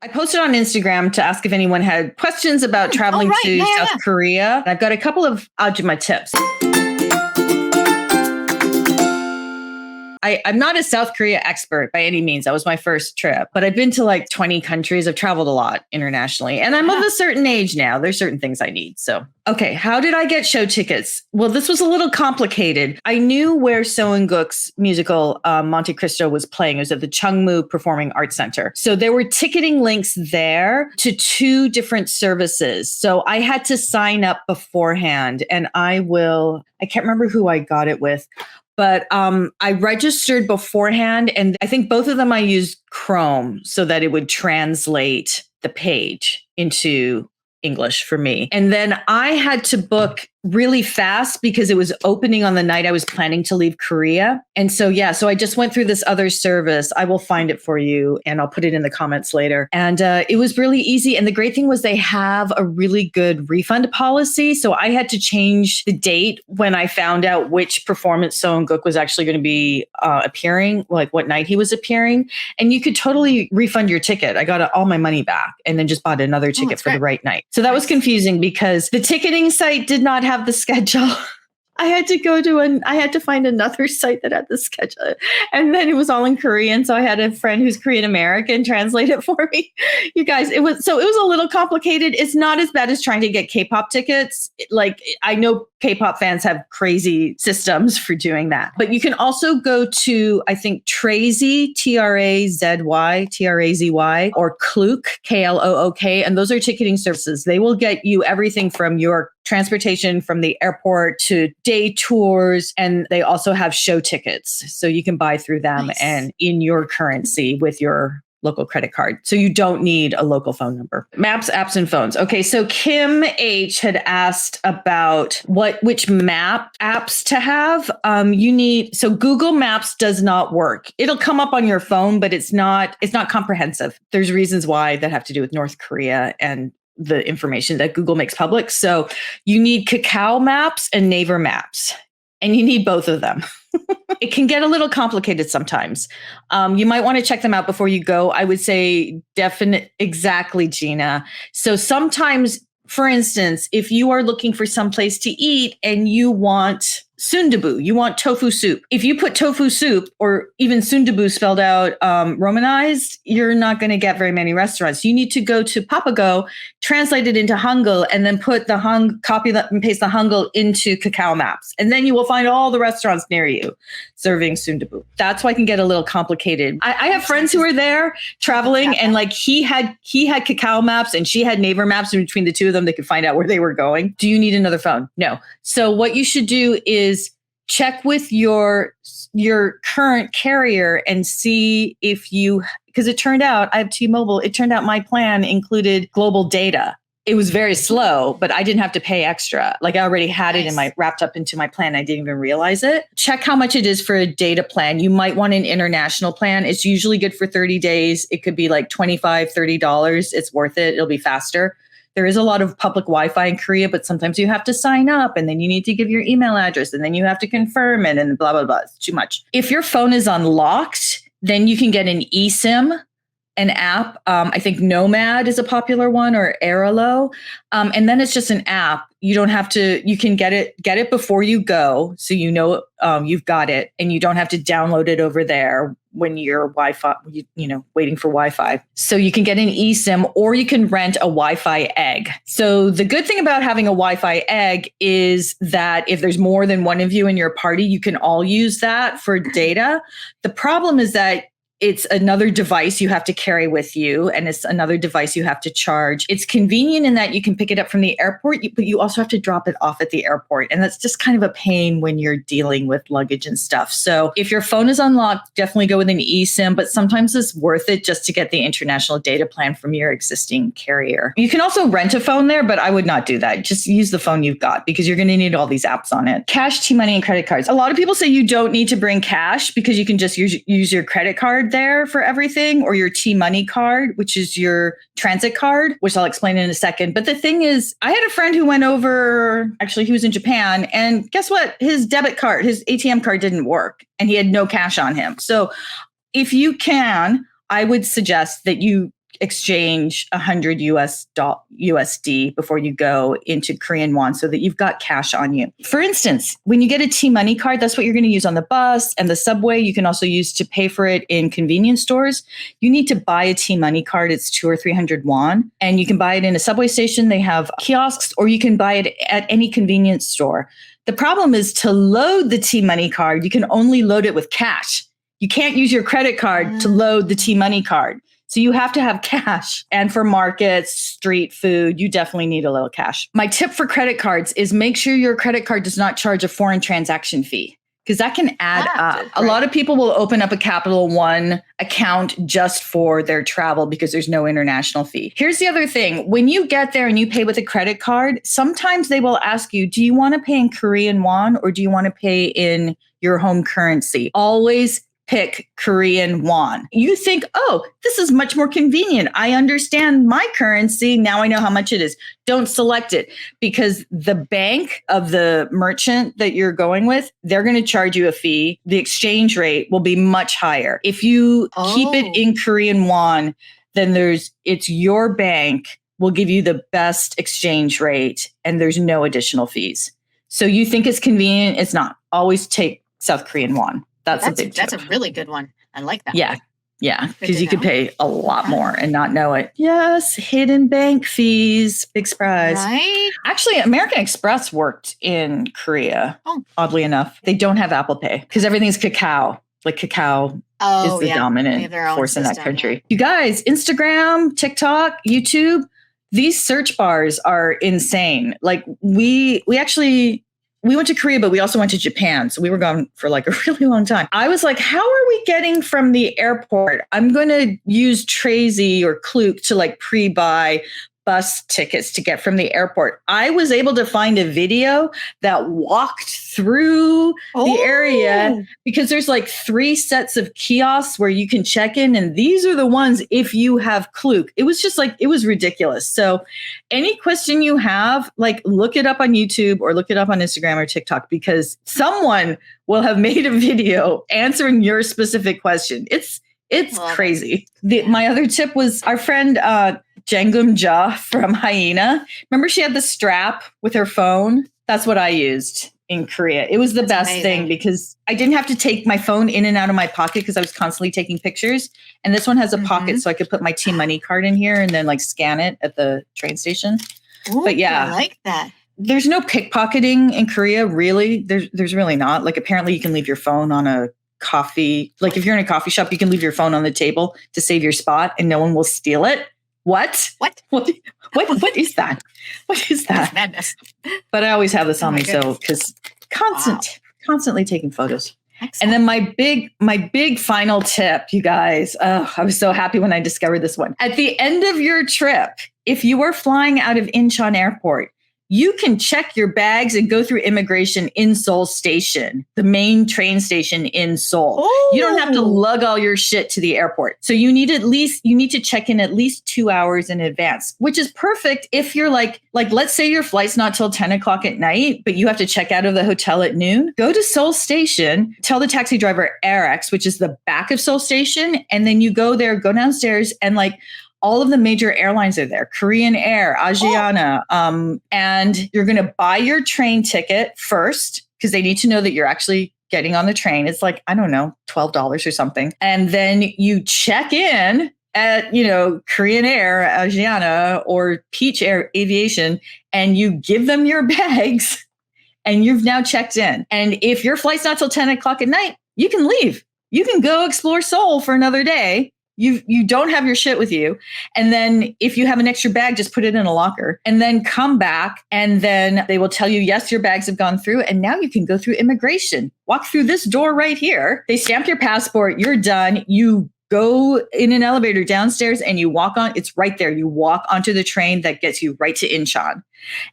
I posted on Instagram to ask if anyone had questions about traveling to South Korea. I've got a couple of Ajuma tips. I'm not a South Korea expert by any means. That was my first trip, but I've been to like 20 countries. I've traveled a lot internationally, and I'm of a certain age now. There's certain things I need. So, okay, how did I get show tickets? Well, this was a little complicated. I knew where So In-guk's musical Monte Cristo was playing. It was at the Chungmu Performing Arts Center. So there were ticketing links there to 2 different services. So I had to sign up beforehand, and I can't remember who I got it with. But I registered beforehand, and I think both of them I used Chrome so that it would translate the page into English for me. And then I had to book really fast because it was opening on the night I was planning to leave Korea. And so, so I just went through this other service. I will find it for you and I'll put it in the comments later. And it was really easy. And the great thing was they have a really good refund policy. So I had to change the date when I found out which performance So In-guk was actually going to be appearing, like what night he was appearing. And you could totally refund your ticket. I got all my money back and then just bought another ticket for the right night. So that was confusing because the ticketing site did not have the schedule. I had to find another site that had the schedule, and then it was all in Korean. So I had a friend who's Korean American translate it for me. You guys, it was a little complicated. It's not as bad as trying to get K-pop tickets. Like, I know K-pop fans have crazy systems for doing that, but you can also go to, I think, Trazy, Trazy, or Klook, Klook, and those are ticketing services. They will get you everything from your transportation from the airport to day tours. And they also have show tickets. So you can buy through them and in your currency with your local credit card. So you don't need a local phone number. Maps, apps, and phones. Okay, so Kim H had asked about which map apps to have. So Google Maps does not work. It'll come up on your phone, but it's not comprehensive. There's reasons why that have to do with North Korea and the information that Google makes public. So you need Kakao Maps and Naver Maps, and you need both of them. It can get a little complicated sometimes. You might want to check them out before you go. I would say exactly, Gina. So sometimes, for instance, if you are looking for some place to eat and you want sundubu, you want tofu soup. If you put tofu soup or even sundubu spelled out Romanized, you're not going to get very many restaurants. You need to go to Papago, translate it into Hangul, and then put copy that and paste the Hangul into Kakao Maps. And then you will find all the restaurants near you serving sundubu. That's why it can get a little complicated. I have friends who are there traveling, and like he had Kakao Maps and she had Naver Maps, and between the two of them, they could find out where they were going. Do you need another phone? No. So what you should do is check with your current carrier and see if because it turned out I have T-Mobile. It turned out my plan included global data. It was very slow, but I didn't have to pay extra. Like I already had it wrapped up into my plan. I didn't even realize it. Check how much it is for a data plan. You might want an international plan. It's usually good for 30 days. It could be like $25, $30. It's worth it. It'll be faster. There is a lot of public Wi-Fi in Korea, but sometimes you have to sign up and then you need to give your email address and then you have to confirm it and blah, blah, blah. It's too much. If your phone is unlocked, then you can get an eSIM, an app. I think Nomad is a popular one, or Airalo. And then it's just an app. You don't have to, you can get it before you go. So you know you've got it and you don't have to download it over there when you're Wi-Fi, waiting for Wi-Fi. So you can get an eSIM or you can rent a Wi-Fi egg. So the good thing about having a Wi-Fi egg is that if there's more than one of you in your party, you can all use that for data. The problem is that it's another device you have to carry with you, and it's another device you have to charge. It's convenient in that you can pick it up from the airport, but you also have to drop it off at the airport. And that's just kind of a pain when you're dealing with luggage and stuff. So if your phone is unlocked, definitely go with an eSIM, but sometimes it's worth it just to get the international data plan from your existing carrier. You can also rent a phone there, but I would not do that. Just use the phone you've got because you're going to need all these apps on it. Cash, T-Money, and credit cards. A lot of people say you don't need to bring cash because you can just use your credit card there for everything, or your T-Money card, which is your transit card, which I'll explain in a second. But the thing is, I had a friend who went over, actually he was in Japan, and guess what? His debit card, his ATM card didn't work and he had no cash on him. So if you can, I would suggest that you exchange 100 USD before you go into Korean won so that you've got cash on you. For instance, when you get a T-Money card, that's what you're going to use on the bus and the subway. You can also use to pay for it in convenience stores. You need to buy a T-Money card. It's 200 or 300 won, and you can buy it in a subway station. They have kiosks, or you can buy it at any convenience store. The problem is to load the T-Money card, you can only load it with cash. You can't use your credit card to load the T-Money card. So you have to have cash. And for markets, street food, you definitely need a little cash. My tip for credit cards is make sure your credit card does not charge a foreign transaction fee, because that can add up. Right. A lot of people will open up a Capital One account just for their travel because there's no international fee. Here's the other thing. When you get there and you pay with a credit card, sometimes they will ask you, do you want to pay in Korean won or do you want to pay in your home currency? Always pick Korean won. You think, oh, this is much more convenient. I understand my currency. Now I know how much it is. Don't select it, because the bank of the merchant that you're going with, they're going to charge you a fee. The exchange rate will be much higher. If you keep it in Korean won, then it's your bank will give you the best exchange rate and there's no additional fees. So you think it's convenient. It's not. Always take South Korean won. That's a big tip. That's a really good one. I like that. Yeah. Yeah. Because you could pay a lot more and not know it. Yes. Hidden bank fees. Big surprise. Right? Actually, American Express worked in Korea. Oddly enough. They don't have Apple Pay because everything's cacao. Like cacao is the dominant force in that country. Yeah. You guys, Instagram, TikTok, YouTube, these search bars are insane. Like we went to Korea, but we also went to Japan. So we were gone for like a really long time. I was like, how are we getting from the airport? I'm going to use Tracy or Klook to like pre-buy bus tickets to get from the airport. I was able to find a video that walked through the area because there's like 3 sets of kiosks where you can check in. And these are the ones if you have Klook. It was just like, it was ridiculous. So any question you have, like look it up on YouTube or look it up on Instagram or TikTok, because someone will have made a video answering your specific question. It's crazy. My other tip was our friend, Jang from Hyena. Remember she had the strap with her phone? That's what I used in Korea. It was the best thing because I didn't have to take my phone in and out of my pocket because I was constantly taking pictures. And this one has a pocket so I could put my T-Money card in here and then like scan it at the train station. Ooh, but yeah, I like that. There's no pickpocketing in Korea, really. There's really not. Like apparently you can leave your phone on a coffee. Like if you're in a coffee shop, you can leave your phone on the table to save your spot and no one will steal it. What is that? What is that? Madness. But I always have this on me, so because constantly taking photos. Excellent. And then my big final tip, you guys. I was so happy when I discovered this one. At the end of your trip, if you are flying out of Incheon Airport, you can check your bags and go through immigration in Seoul Station, the main train station in Seoul. Ooh. You don't have to lug all your shit to the airport. So you need to check in at least 2 hours in advance, which is perfect if you're like let's say your flight's not till 10 o'clock at night, but you have to check out of the hotel at noon. Go to Seoul Station, tell the taxi driver RX, which is the back of Seoul Station, and then you go downstairs and like all of the major airlines are there, Korean Air, Asiana, and you're going to buy your train ticket first because they need to know that you're actually getting on the train. It's like, I don't know, $12 or something. And then you check in at, Korean Air, Asiana, or Peach Air Aviation, and you give them your bags and you've now checked in. And if your flight's not till 10 o'clock at night, you can leave. You can go explore Seoul for another day. You don't have your shit with you. And then if you have an extra bag, just put it in a locker and then come back. And then they will tell you, yes, your bags have gone through. And now you can go through immigration. Walk through this door right here. They stamp your passport. You're done. You go in an elevator downstairs and you walk on. It's right there. You walk onto the train that gets you right to Incheon.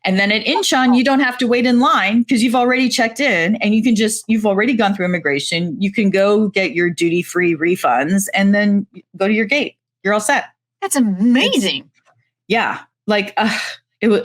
And then at Incheon, you don't have to wait in line because you've already checked in and you've already gone through immigration. You can go get your duty-free refunds and then go to your gate. You're all set. That's amazing. Yeah. Like it was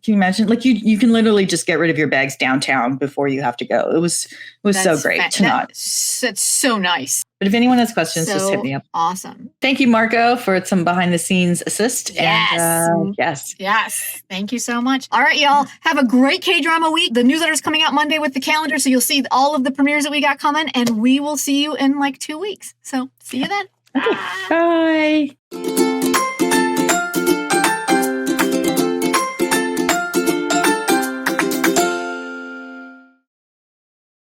Can you imagine? Like you can literally just get rid of your bags downtown before you have to go. It was so great to not. That's so nice. But if anyone has questions, just hit me up. Awesome. Thank you, Marco, for some behind the scenes assist. Yes. And, yes. Thank you so much. All right, y'all. Have a great K-drama week. The newsletter's coming out Monday with the calendar, so you'll see all of the premieres that we got coming, and we will see you in like 2 weeks. So see you then. Okay. Bye.